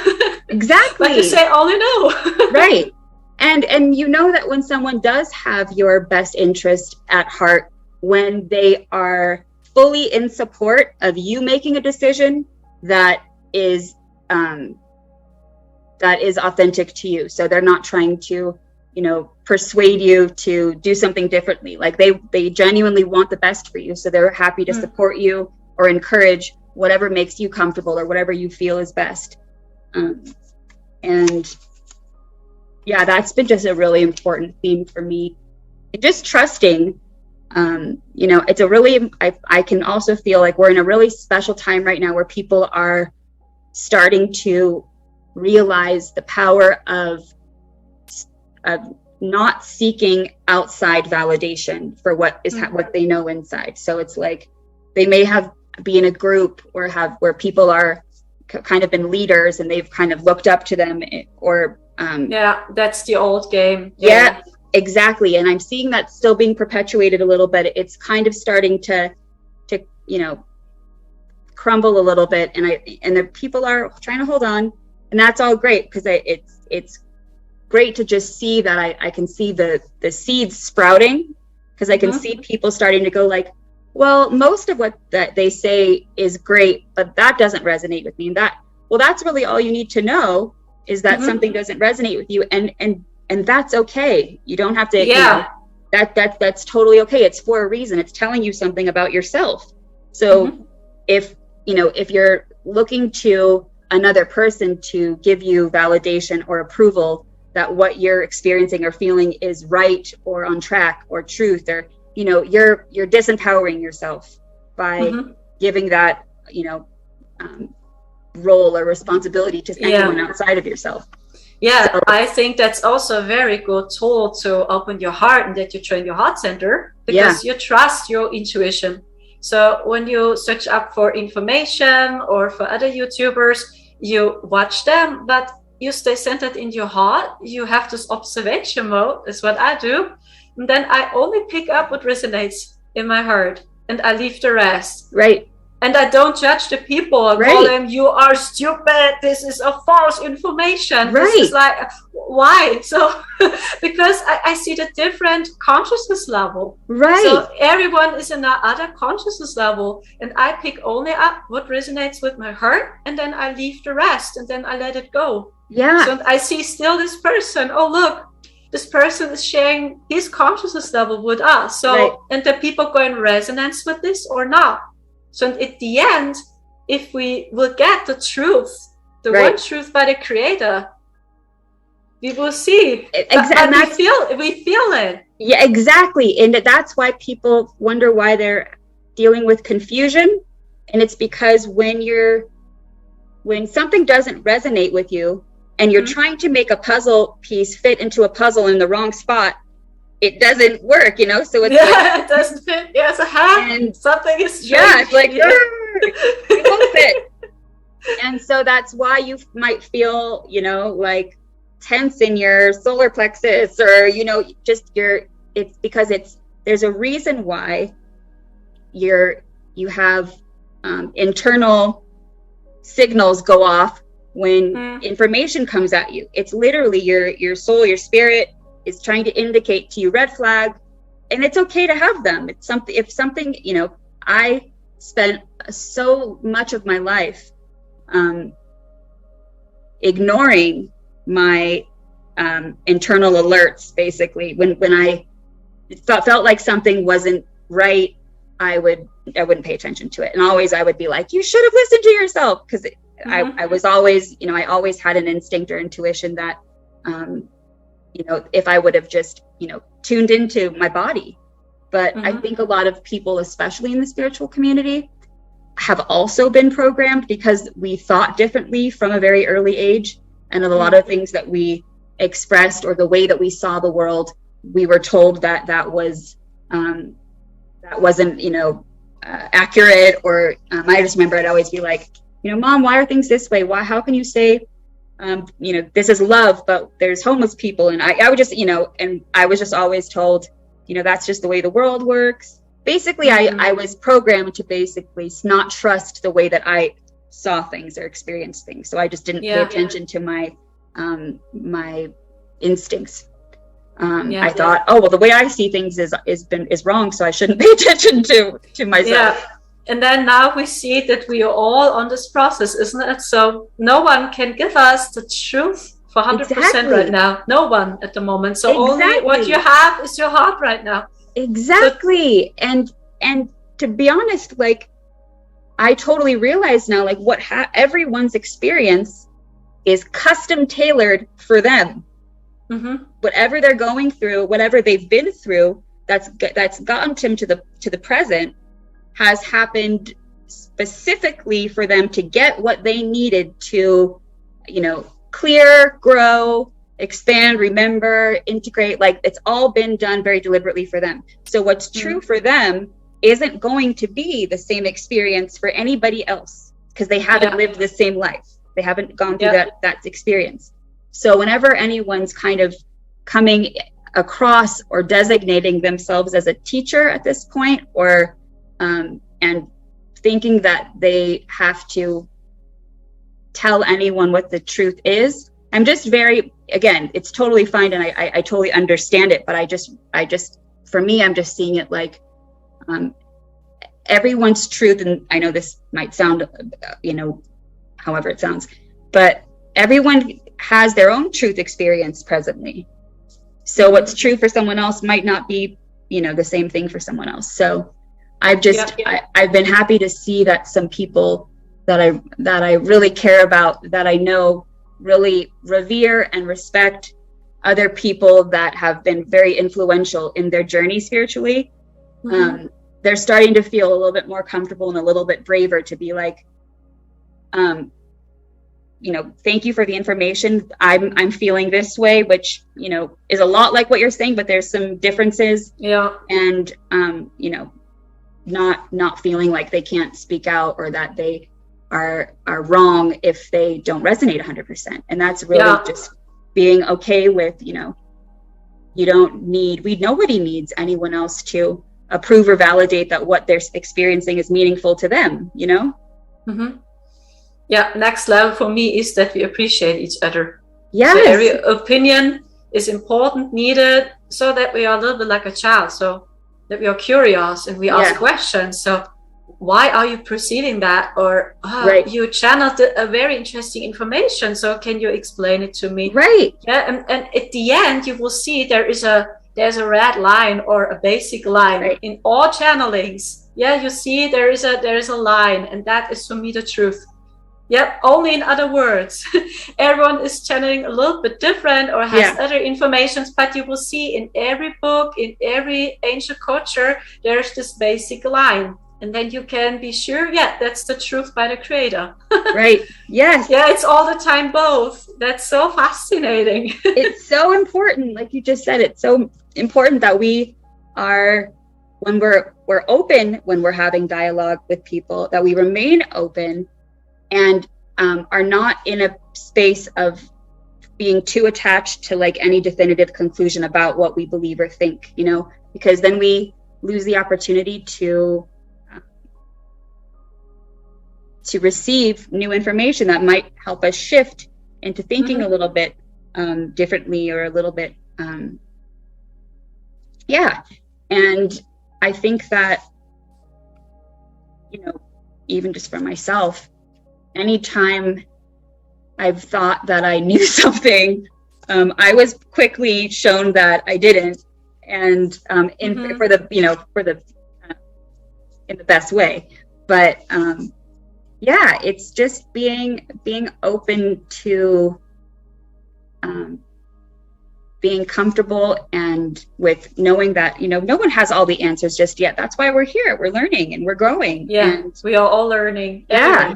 Exactly. But you say only no. Right. And you know that when someone does have your best interest at heart, when they are fully in support of you making a decision that is authentic to you. So they're not trying to, persuade you to do something differently. Like they genuinely want the best for you. So they're happy to support you or encourage whatever makes you comfortable or whatever you feel is best. And yeah, that's been just a really important theme for me. And just trusting, it's a really, I can also feel like we're in a really special time right now where people are starting to realize the power of not seeking outside validation for what is what they know inside. So it's like they may be in a group or where people are kind of been leaders and they've kind of looked up to them, or that's the old game. Yeah, exactly. And I'm seeing that still being perpetuated a little bit. It's kind of starting to crumble a little bit, and the people are trying to hold on, and that's all great, because it's great to just see that I can see the seeds sprouting, because I can see people starting to go like, well, most of what that they say is great, but that doesn't resonate with me. And that's really all you need to know, is that something doesn't resonate with you, and that's okay. You don't have to, that's totally okay. It's for a reason. It's telling you something about yourself. So if you're looking to another person to give you validation or approval that what you're experiencing or feeling is right or on track or truth, or you're disempowering yourself by giving that role or responsibility to anyone outside of yourself. So, I think that's also a very good tool to open your heart, and that you train your heart center, because you trust your intuition. So when you search up for information or for other YouTubers, you watch them, but you stay centered in your heart. You have this observation mode, is what I do. And then I only pick up what resonates in my heart, and I leave the rest. Right. And I don't judge the people. I call them, you are stupid. This is a false information. Right. This is like, why? So, because I see the different consciousness level. Right. So everyone is in another consciousness level. And I pick only up what resonates with my heart. And then I leave the rest. And then I let it go. Yeah. So I see still this person. Oh, look, this person is sharing his consciousness level with us. So, and the people go in resonance with this or not. So at the end, if we will get the truth, the one truth by the Creator, we will see. Exactly. We feel it. Yeah, exactly. And that's why people wonder why they're dealing with confusion. And it's because when something doesn't resonate with you, and you're trying to make a puzzle piece fit into a puzzle in the wrong spot, it doesn't work, so it's it doesn't fit. Yes, and something is strange. It's like it won't fit. And so that's why you might feel like tense in your solar plexus, or it's because there's a reason why you have internal signals go off when information comes at you. It's literally your soul, your spirit is trying to indicate to you red flag, and it's okay to have them. It's something, I spent so much of my life ignoring my internal alerts, basically, when I felt like something wasn't right, I wouldn't pay attention to it. And always I would be like, you should have listened to yourself. Because I was always, I always had an instinct or intuition that, if I would have just, tuned into my body. But I think a lot of people, especially in the spiritual community, have also been programmed because we thought differently from a very early age. And a lot of things that we expressed or the way that we saw the world, we were told that wasn't, accurate. Or I just remember I'd always be like, Mom, why are things this way? How can you say, this is love, but there's homeless people? And I would just, and I was just always told, that's just the way the world works. Basically, I was programmed to basically not trust the way that I saw things or experienced things. So I just didn't pay attention to my my instincts. I thought, oh well, the way I see things is wrong, so I shouldn't pay attention to myself. Yeah. And then now we see that we are all on this process, isn't it? So no one can give us the truth for 100% right now. No one at the moment. So only what you have is your heart right now. Exactly. And to be honest, like, I totally realize now, like, everyone's experience is custom tailored for them. Whatever they're going through, whatever they've been through, that's gotten them to the present, has happened specifically for them to get what they needed to, clear, grow, expand, remember, integrate. Like, it's all been done very deliberately for them. So what's true for them isn't going to be the same experience for anybody else, because they haven't lived the same life. They haven't gone through that experience. So whenever anyone's kind of coming across or designating themselves as a teacher at this point, or and thinking that they have to tell anyone what the truth is, I'm just again, it's totally fine, and I totally understand it, but I just for me, I'm just seeing it like everyone's truth, and I know this might sound however it sounds, but everyone has their own truth experience presently. So what's true for someone else might not be the same thing for someone else. So I've been happy to see that some people that I really care about, that I know really revere and respect other people that have been very influential in their journey spiritually. They're starting to feel a little bit more comfortable and a little bit braver to be like, thank you for the information. I'm feeling this way, which, is a lot like what you're saying, but there's some differences. Yeah. And, not feeling like they can't speak out, or that they are wrong if they don't resonate 100%. And that's really just being okay with, nobody needs anyone else to approve or validate that what they're experiencing is meaningful to them, Yeah, next level for me is that we appreciate each other. Yes. So every opinion is important, needed, so that we are a little bit like a child, so that we are curious and we ask questions. So why are you perceiving that? Or you channeled a very interesting information, so can you explain it to me? Right. Yeah, and at the end you will see there's a red line or a basic line in all channelings. Yeah, you see there is a line, and that is for me the truth. Yep, only in other words. Everyone is channeling a little bit different or has other informations, but you will see in every book, in every ancient culture, there's this basic line. And then you can be sure, that's the truth by the creator. Right, yes. Yeah, it's all the time both. That's so fascinating. It's so important, like you just said, it's so important that we are, when we're open, when we're having dialogue with people, that we remain open and are not in a space of being too attached to like any definitive conclusion about what we believe or think, because then we lose the opportunity to receive new information that might help us shift into thinking a little bit differently, or a little bit and I think that even just for myself, anytime I've thought that I knew something, I was quickly shown that I didn't. and for the in the best way. But yeah, it's just being open to being comfortable and with knowing that, no one has all the answers just yet. That's why we're here. We're learning and we're growing. Yeah, and we are all learning. Yeah.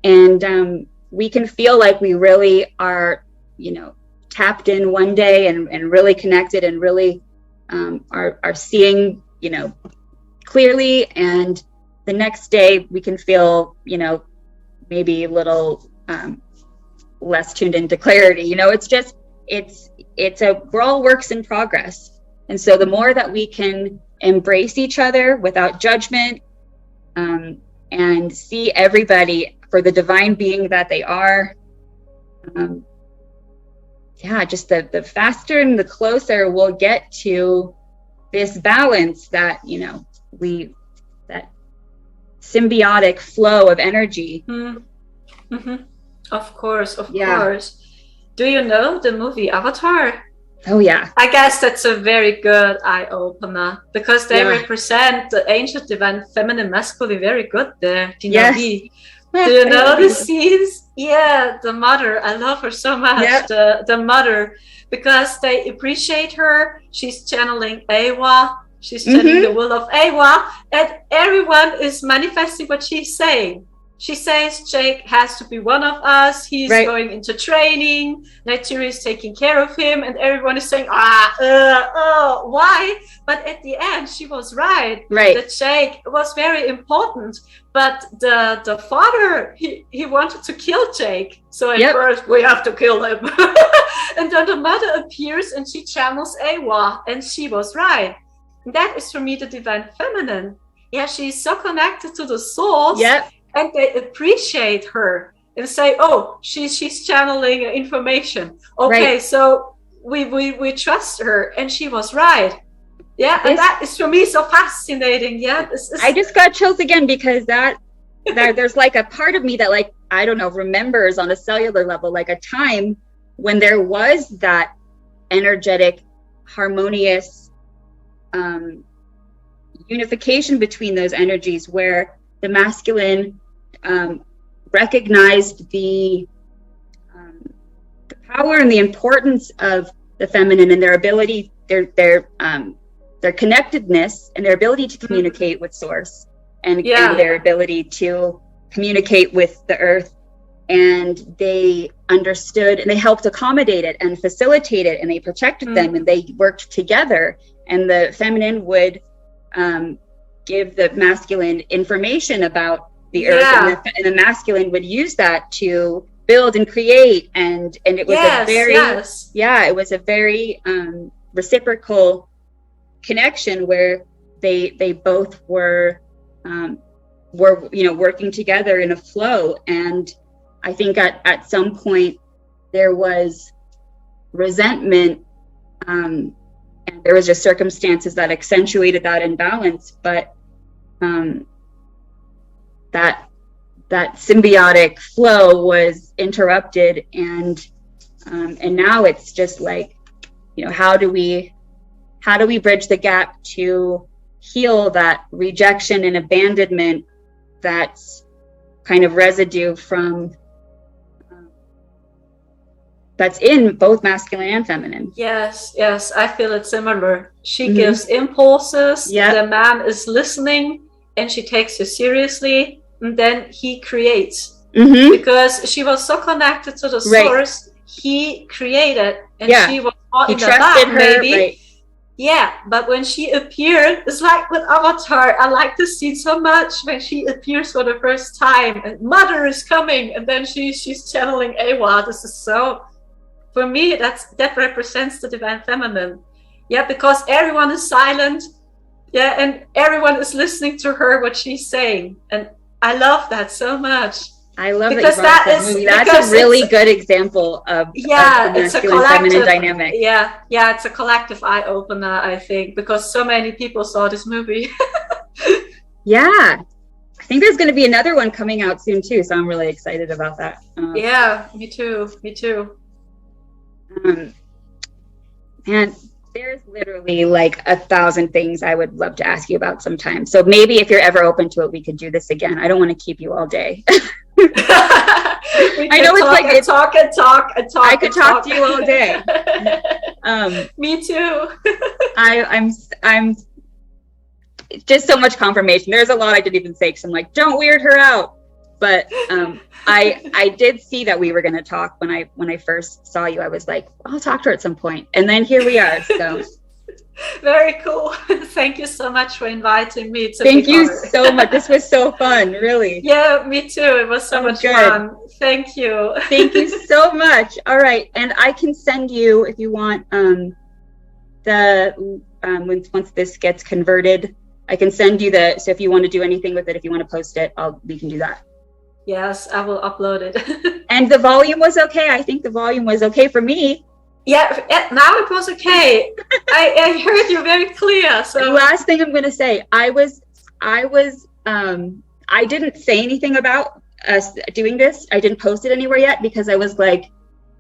And we can feel like we really are, tapped in one day and really connected and really are seeing, clearly. And the next day we can feel, maybe a little less tuned into clarity. We're all works in progress. And so the more that we can embrace each other without judgment, and see everybody for the divine being that they are, just the faster and the closer we'll get to this balance that, that symbiotic flow of energy. Of course. Do you know the movie Avatar? Oh yeah. I guess that's a very good eye-opener because they represent the ancient divine feminine masculine very good there. Yes. Do you know the scenes? Yeah, the mother. I love her so much. Yep. The mother, because they appreciate her. She's channeling Awa. She's channeling the will of Awa, and everyone is manifesting what she's saying. She says Jake has to be one of us. He's going into training. Neytiri is taking care of him, and everyone is saying, why? But at the end, she was right. That Jake was very important. But the father, he wanted to kill Jake. So at first, we have to kill him. And then the mother appears, and she channels Awa, and she was right. And that is for me the divine feminine. Yeah, she's so connected to the source. Yep. And they appreciate her and say, "Oh, she's channeling information. Okay, so we trust her, and she was right." Yeah, and that is for me so fascinating. Yeah, I just got chills again because that there's like a part of me that, like, I don't know, remembers on a cellular level, like a time when there was that energetic, harmonious unification between those energies, where the masculine recognized the power and the importance of the feminine and their ability, their connectedness and their ability to communicate with source and their ability to communicate with the earth. And they understood and they helped accommodate it and facilitate it, and they protected them, and they worked together. And the feminine would give the masculine information about the earth, and the masculine would use that to build and create, and it was it was a very reciprocal connection where they both were working together in a flow. And I think at some point there was resentment, and there was just circumstances that accentuated that imbalance, but that symbiotic flow was interrupted, and now it's just like, how do we bridge the gap to heal that rejection and abandonment that's kind of residue from that's in both masculine and feminine. Yes, I feel it similar. She gives impulses, the man is listening, and she takes it seriously, and then he creates. Because she was so connected to the source, he created, and she was all in the back, maybe. Yeah, but when she appeared, it's like with Avatar, I like the scene so much when she appears for the first time, and Mother is coming, and then she's channeling Awa. This is so, for me, that represents the divine feminine. Yeah, because everyone is silent, and everyone is listening to her, what she's saying. And I love that so much. I love because that movie. That's a really good example of the masculine feminine dynamic. Yeah, it's a collective eye opener, I think, because so many people saw this movie. I think there's going to be another one coming out soon too, so I'm really excited about that. Me too. And There's literally like 1,000 things I would love to ask you about sometime. So maybe if you're ever open to it, we could do this again. I don't want to keep you all day. I know it's like talk. I could talk to you all day. Me too. I'm just so much confirmation. There's a lot I didn't even say because I'm like, don't weird her out. But I did see that we were going to talk when I first saw you. I was like, I'll talk to her at some point, and then here we are. So very cool. Thank you so much for inviting me. Thank you so much. This was so fun, really. Yeah, me too. It was so much fun. Thank you. Thank you so much. All right, and I can send you if you want once this gets converted, I can send you so if you want to do anything with it, if you want to post it, we can do that. Yes, I will upload it. And the volume was okay. I think the volume was okay for me. Yeah, now it was okay. I heard you very clear. So the last thing I'm going to say, I didn't say anything about us doing this. I didn't post it anywhere yet because I was like,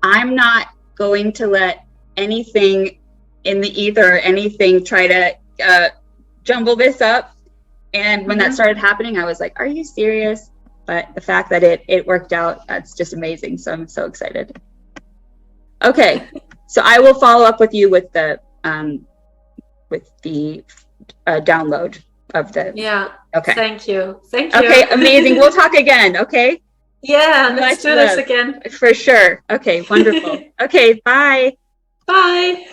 I'm not going to let anything in the ether, anything try to jumble this up. And when that started happening, I was like, are you serious? But the fact that it worked out, that's just amazing. So I'm so excited. Okay, so I will follow up with you with the download of the. Yeah. Okay. Thank you. Okay, amazing. We'll talk again. Okay. Yeah, let's do this again. For sure. Okay, wonderful. Okay, bye. Bye.